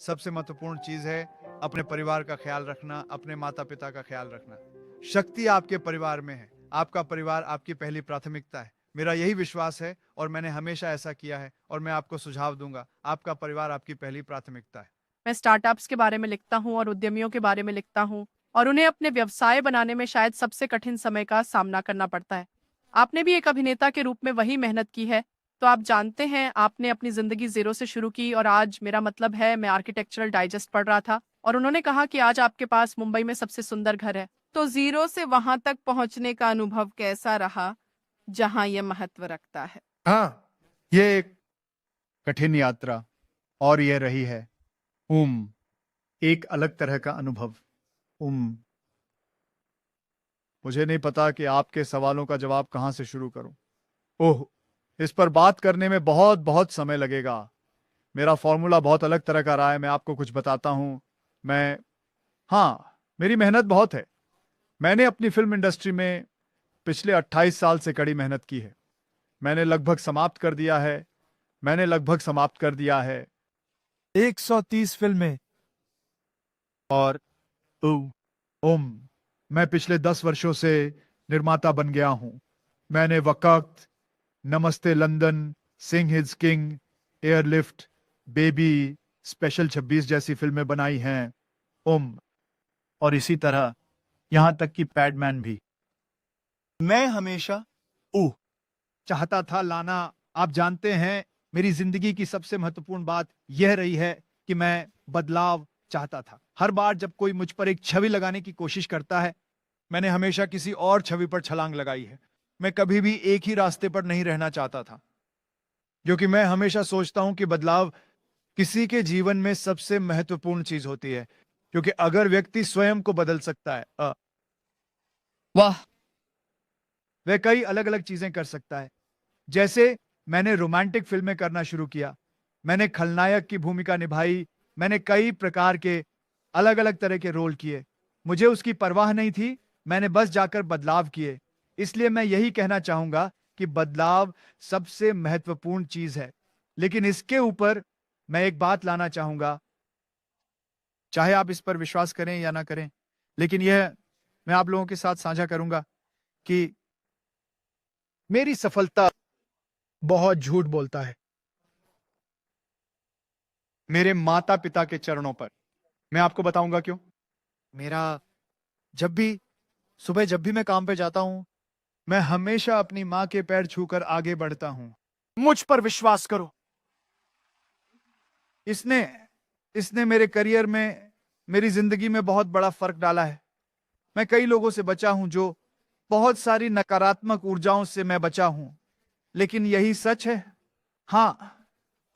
सबसे महत्वपूर्ण चीज है अपने परिवार का ख्याल रखना, अपने माता पिता का ख्याल रखना। शक्ति आपके परिवार में है। आपका परिवार आपकी पहली प्राथमिकता है। मेरा यही विश्वास है और मैंने हमेशा ऐसा किया है और मैं आपको सुझाव दूंगा, आपका परिवार आपकी पहली प्राथमिकता है। मैं स्टार्टअप्स के बारे में लिखता हूँ और उद्यमियों के बारे में लिखता हूँ और उन्हें अपने व्यवसाय बनाने में शायद सबसे कठिन समय का सामना करना पड़ता है। आपने भी एक अभिनेता के रूप में वही मेहनत की है, तो आप जानते हैं आपने अपनी जिंदगी जीरो से शुरू की और आज मेरा मतलब है मैं आर्किटेक्चरल डाइजेस्ट पढ़ रहा था और उन्होंने कहा कि आज आपके पास मुंबई में सबसे सुंदर घर है। तो जीरो से वहां तक पहुंचने का अनुभव कैसा रहा, जहां यह महत्व रखता है? हाँ, ये एक कठिन यात्रा और ये रही है एक अलग तरह का अनुभव। उम मुझे नहीं पता कि आपके सवालों का जवाब कहां से शुरू करूं। ओह, इस पर बात करने में बहुत बहुत समय लगेगा। मेरा फॉर्मूला बहुत अलग तरह का रहा है। मैं आपको कुछ बताता हूं। मैं हाँ, मेरी मेहनत बहुत है। मैंने अपनी फिल्म इंडस्ट्री में पिछले 28 साल से कड़ी मेहनत की है। मैंने लगभग समाप्त कर दिया है। मैंने लगभग समाप्त कर दिया है 130 फिल्में। और ओम मैं पिछले 10 वर्षों से निर्माता बन गया हूं। मैंने वक्त, नमस्ते London, Singh is king, airlift, baby, special 26 जैसी फिल्में बनाई हैं। ओम और इसी तरह यहां तक कि पैडमैन भी। मैं हमेशा ओह चाहता था लाना। आप जानते हैं, मेरी जिंदगी की सबसे महत्वपूर्ण बात यह रही है कि मैं बदलाव चाहता था। हर बार जब कोई मुझ पर एक छवि लगाने की कोशिश करता है, मैंने हमेशा किसी और छवि पर छलांग लगाई है। मैं कभी भी एक ही रास्ते पर नहीं रहना चाहता था, क्योंकि मैं हमेशा सोचता हूं कि बदलाव किसी के जीवन में सबसे महत्वपूर्ण चीज होती है, क्योंकि अगर व्यक्ति स्वयं को बदल सकता है वाह, वह कई अलग अलग चीजें कर सकता है। जैसे मैंने रोमांटिक फिल्में करना शुरू किया। मैंने खलनायक की भूमिका निभाई। मैंने कई प्रकार के अलग अलग तरह के रोल किए। मुझे उसकी परवाह नहीं थी। मैंने बस जाकर बदलाव किए। इसलिए मैं यही कहना चाहूंगा कि बदलाव सबसे महत्वपूर्ण चीज है। लेकिन इसके ऊपर मैं एक बात लाना चाहूंगा, चाहे आप इस पर विश्वास करें या ना करें, लेकिन यह मैं आप लोगों के साथ साझा करूंगा कि मेरी सफलता बहुत झूठ बोलता है मेरे माता पिता के चरणों पर। मैं आपको बताऊंगा क्यों। मेरा जब भी सुबह जब भी मैं काम पे जाता हूं, मैं हमेशा अपनी मां के पैर छूकर आगे बढ़ता हूं। मुझ पर विश्वास करो। इसने इसने मेरे करियर में, मेरी जिंदगी में बहुत बड़ा फर्क डाला है। मैं कई लोगों से बचा हूं, जो बहुत सारी नकारात्मक ऊर्जाओं से मैं बचा हूं। लेकिन यही सच है। हाँ,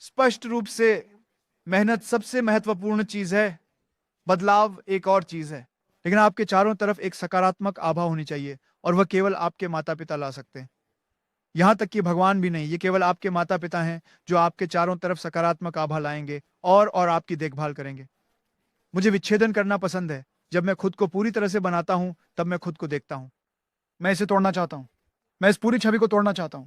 स्पष्ट रूप से मेहनत सबसे महत्वपूर्ण चीज है। बदलाव एक और चीज है। लेकिन आपके चारों तरफ एक सकारात्मक आभा होनी चाहिए, और वह केवल आपके माता पिता ला सकते हैं। यहां तक कि भगवान भी नहीं, ये केवल आपके माता पिता हैं जो आपके चारों तरफ सकारात्मक आभा लाएंगे और आपकी देखभाल करेंगे। मुझे विच्छेदन करना पसंद है। जब मैं खुद को पूरी तरह से बनाता हूं, तब मैं खुद को देखता हूं। मैं इसे तोड़ना चाहता हूं। मैं इस पूरी छवि को तोड़ना चाहता हूं।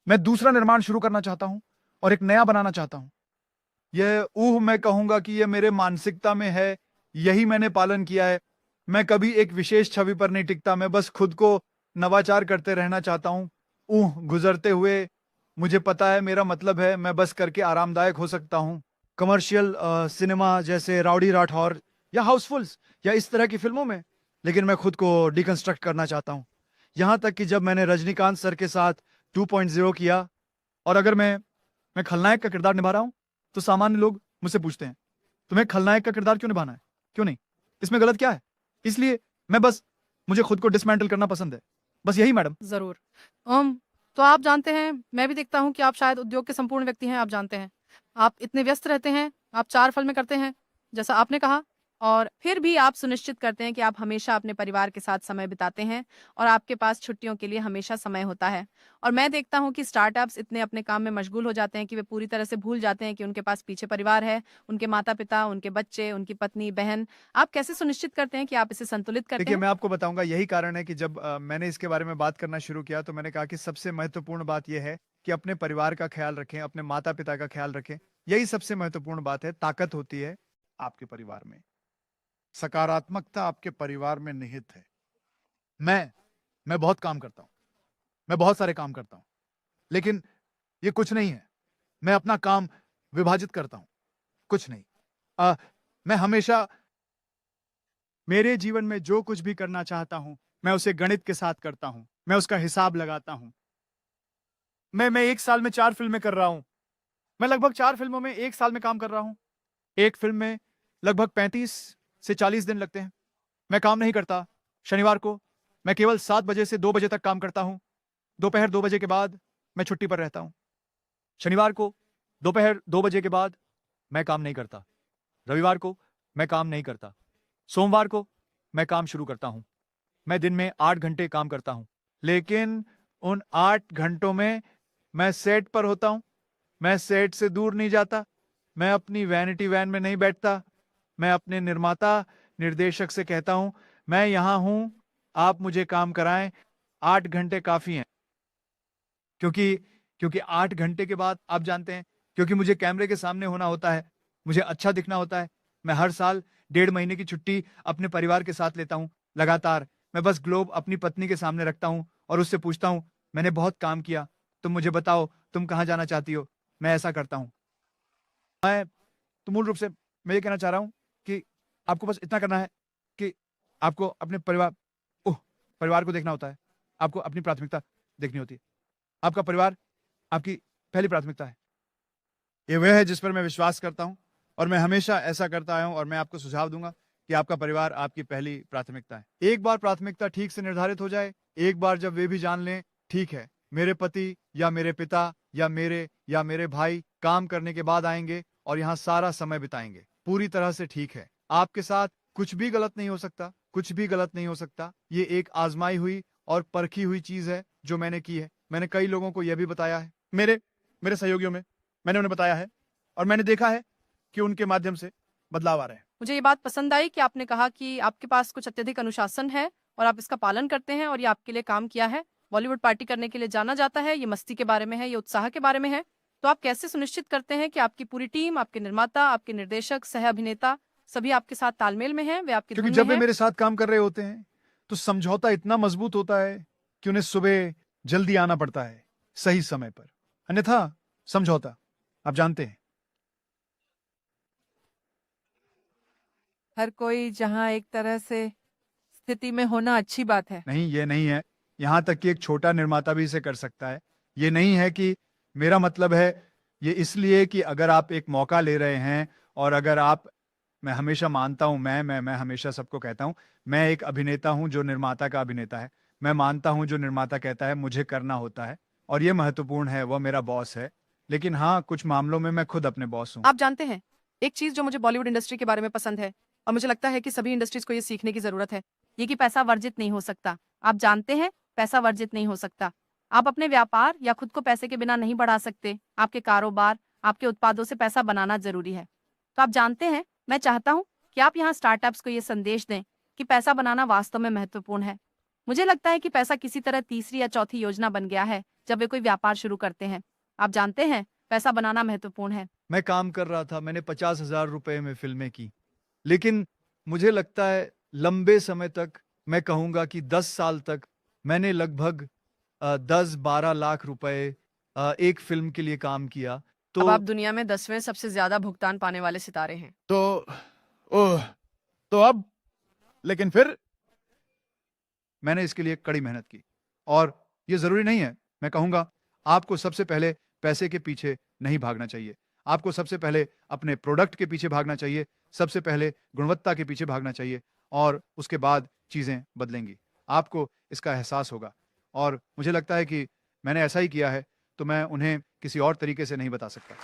मैं दूसरा निर्माण शुरू करना चाहता हूं और एक नया बनाना चाहता हूं। यह मैं कहूंगा कि यह मेरे मानसिकता में है। यही मैंने पालन किया है। मैं कभी एक विशेष छवि पर नहीं टिकता। मैं बस खुद को नवाचार करते रहना चाहता हूं। गुजरते हुए मुझे पता है, मेरा मतलब है मैं बस करके आरामदायक हो सकता हूं। कमर्शियल सिनेमा जैसे राउडी राठौर या हाउसफुल्स या इस तरह की फिल्मों में। लेकिन मैं खुद को डिकंस्ट्रक्ट करना चाहता हूं। यहां तक कि जब मैंने रजनीकांत सर के साथ 2.0 किया, और अगर मैं खलनायक का किरदार निभा रहा हूं, तो सामान्य लोग मुझसे पूछते हैं, तुम्हें खलनायक का किरदार क्यों निभाना है, क्यों नहीं, इसमें गलत क्या है? इसलिए मैं बस मुझे खुद को डिसमेंटल करना पसंद है। बस यही मैडम। जरूर। अम तो आप जानते हैं, मैं भी देखता हूँ कि आप शायद उद्योग के संपूर्ण व्यक्ति हैं। आप जानते हैं, आप इतने व्यस्त रहते हैं, आप 4 फिल्में करते हैं, जैसा आपने कहा, और फिर भी आप सुनिश्चित करते हैं कि आप हमेशा अपने परिवार के साथ समय बिताते हैं और आपके पास छुट्टियों के लिए हमेशा समय होता है। और मैं देखता हूँ कि स्टार्टअप्स इतने अपने काम में मशगूल हो जाते हैं कि वे पूरी तरह से भूल जाते हैं कि उनके पास पीछे परिवार है, उनके माता-पिता, उनके बच्चे, उनकी पत्नी, बहन। आप कैसे सुनिश्चित करते हैं कि आप इसे संतुलित करते देखिए, हैं? मैं आपको बताऊंगा, यही कारण है कि जब मैंने इसके बारे में बात करना शुरू किया, तो मैंने कहा कि सबसे महत्वपूर्ण बात यह है कि अपने परिवार का ख्याल रखें, अपने माता पिता का ख्याल रखें। यही सबसे महत्वपूर्ण बात है, ताकत होती है। आपके परिवार में, सकारात्मकता आपके परिवार में निहित है। मैं बहुत काम करता हूं, मैं बहुत सारे काम करता हूं, लेकिन ये कुछ नहीं है। मैं अपना काम विभाजित करता हूं, कुछ नहीं। मैं हमेशा मेरे जीवन में जो कुछ भी करना चाहता हूं, मैं उसे गणित के साथ करता हूं, मैं उसका हिसाब लगाता हूं। मैं 1 साल में 4 फिल्में कर रहा हूं। मैं लगभग 4 फिल्मों में 1 साल में काम कर रहा हूं। एक फिल्म में लगभग 35 से 40 दिन लगते हैं। मैं काम नहीं करता। शनिवार को मैं केवल 7 बजे से 2 बजे तक काम करता हूं। दोपहर 2 बजे के बाद मैं छुट्टी पर रहता हूं। शनिवार को दोपहर 2 बजे के बाद मैं काम नहीं करता। रविवार को मैं काम नहीं करता। सोमवार को मैं काम शुरू करता हूं। मैं दिन में 8 घंटे काम करता हूं, लेकिन उन 8 घंटों में मैं सेट पर होता हूं। मैं सेट से दूर नहीं जाता। मैं अपनी वैनिटी वैन में नहीं बैठता। मैं अपने निर्माता निर्देशक से कहता हूं, मैं यहां हूं, आप मुझे काम कराएं, 8 घंटे काफी हैं। क्योंकि 8 घंटे के बाद आप जानते हैं, क्योंकि मुझे कैमरे के सामने होना होता है, मुझे अच्छा दिखना होता है। मैं हर साल 1.5 महीने की छुट्टी अपने परिवार के साथ लेता हूं, लगातार। मैं बस ग्लोब अपनी पत्नी के सामने रखता हूं और उससे पूछता हूं, मैंने बहुत काम किया, तुम मुझे बताओ तुम कहां जाना चाहती हो। मैं ऐसा करता हूं। तो मूल रूप से मैं ये कहना चाह रहा हूं कि आपको बस इतना करना है कि आपको अपने परिवार को देखना होता है। आपको अपनी प्राथमिकता देखनी होती है। आपका परिवार आपकी पहली प्राथमिकता है। ये वह है जिस पर मैं विश्वास करता हूं और मैं हमेशा ऐसा करता आया हूं, और मैं आपको सुझाव दूंगा कि आपका परिवार आपकी पहली प्राथमिकता है। एक बार प्राथमिकता ठीक से निर्धारित हो जाए, एक बार जब वे भी जान लें, ठीक है, मेरे पति या मेरे पिता या मेरे भाई काम करने के बाद आएंगे और यहाँ सारा समय बिताएंगे, पूरी तरह से ठीक है। आपके साथ कुछ भी गलत नहीं हो सकता, कुछ भी गलत नहीं हो सकता। ये एक आजमाई हुई और परखी हुई चीज है जो मैंने की है। मैंने कई लोगों को यह भी बताया है, मेरे सहयोगियों में मैंने उन्हें बताया है, और मैंने देखा है कि उनके माध्यम से बदलाव आ रहे हैं। मुझे ये बात पसंद आई कि आपने कहा कि आपके पास कुछ अत्यधिक अनुशासन है और आप इसका पालन करते हैं और ये आपके लिए काम किया है। बॉलीवुड पार्टी करने के लिए जाना जाता है, ये मस्ती के बारे में है, ये उत्साह के बारे में है। तो आप कैसे सुनिश्चित करते हैं कि आपकी पूरी टीम, आपके निर्माता, आपके निर्देशक, सह अभिनेता सभी आपके साथ तालमेल में हैं, वे आपकी क्योंकि धुन जब में वे हैं? मेरे साथ काम कर रहे होते हैं तो समझौता इतना मजबूत होता है कि उन्हें सुबह जल्दी आना पड़ता है, सही समय पर। अन्यथा समझौता, आप जानते हैं। हर कोई जहाँ एक तरह से स्थिति में होना अच्छी बात है। नहीं, ये नहीं है। यहां तक कि एक छोटा निर्माता भी इसे कर सकता है। ये नहीं है कि मेरा मतलब है, ये इसलिए कि अगर आप एक मौका ले रहे हैं और अगर आप, मैं हमेशा मानता हूं, मैं हमेशा सबको कहता हूं, मैं एक अभिनेता हूं जो निर्माता का अभिनेता है। मैं मानता हूं जो निर्माता कहता है मुझे करना होता है, और ये महत्वपूर्ण है, वह मेरा बॉस है। लेकिन हाँ, कुछ मामलों में मैं खुद अपने बॉस हूं। आप जानते हैं, एक चीज जो मुझे बॉलीवुड इंडस्ट्री के बारे में पसंद है और मुझे लगता है कि सभी इंडस्ट्रीज को ये सीखने की जरूरत है, ये कि पैसा वर्जित नहीं हो सकता। आप जानते हैं, पैसा वर्जित नहीं हो सकता। आप अपने व्यापार या खुद को पैसे के बिना नहीं बढ़ा सकते। आपके कारोबार, आपके उत्पादों से पैसा बनाना जरूरी है। तो आप जानते हैं, मैं चाहता हूं कि आप यहाँ स्टार्टअप्स को ये संदेश दें कि पैसा बनाना वास्तव में महत्वपूर्ण है। मुझे लगता है कि पैसा किसी तरह तीसरी या चौथी योजना बन गया है जब वे कोई व्यापार शुरू करते हैं। आप जानते हैं, पैसा बनाना महत्वपूर्ण है। मैं काम कर रहा था, मैंने 50,000 रुपए में फिल्में की, लेकिन मुझे लगता है लंबे समय तक, मैं कहूंगा कि 10 साल तक, मैंने लगभग 10-12 लाख रुपए एक फिल्म के लिए काम किया। अब तो आप दुनिया में 10वें सबसे ज्यादा भुगतान पाने वाले सितारे हैं। तो अब, लेकिन फिर मैंने इसके लिए कड़ी मेहनत की, और ये जरूरी नहीं है, मैं कहूंगा आपको सबसे पहले पैसे के पीछे नहीं भागना चाहिए। आपको सबसे पहले अपने प्रोडक्ट के पीछे भागना चाहिए, सबसे पहले गुणवत्ता के पीछे भागना चाहिए, और उसके बाद चीजें बदलेंगी। आपको इसका एहसास होगा, और मुझे लगता है कि मैंने ऐसा ही किया है, तो मैं उन्हें किसी और तरीके से नहीं बता सकता।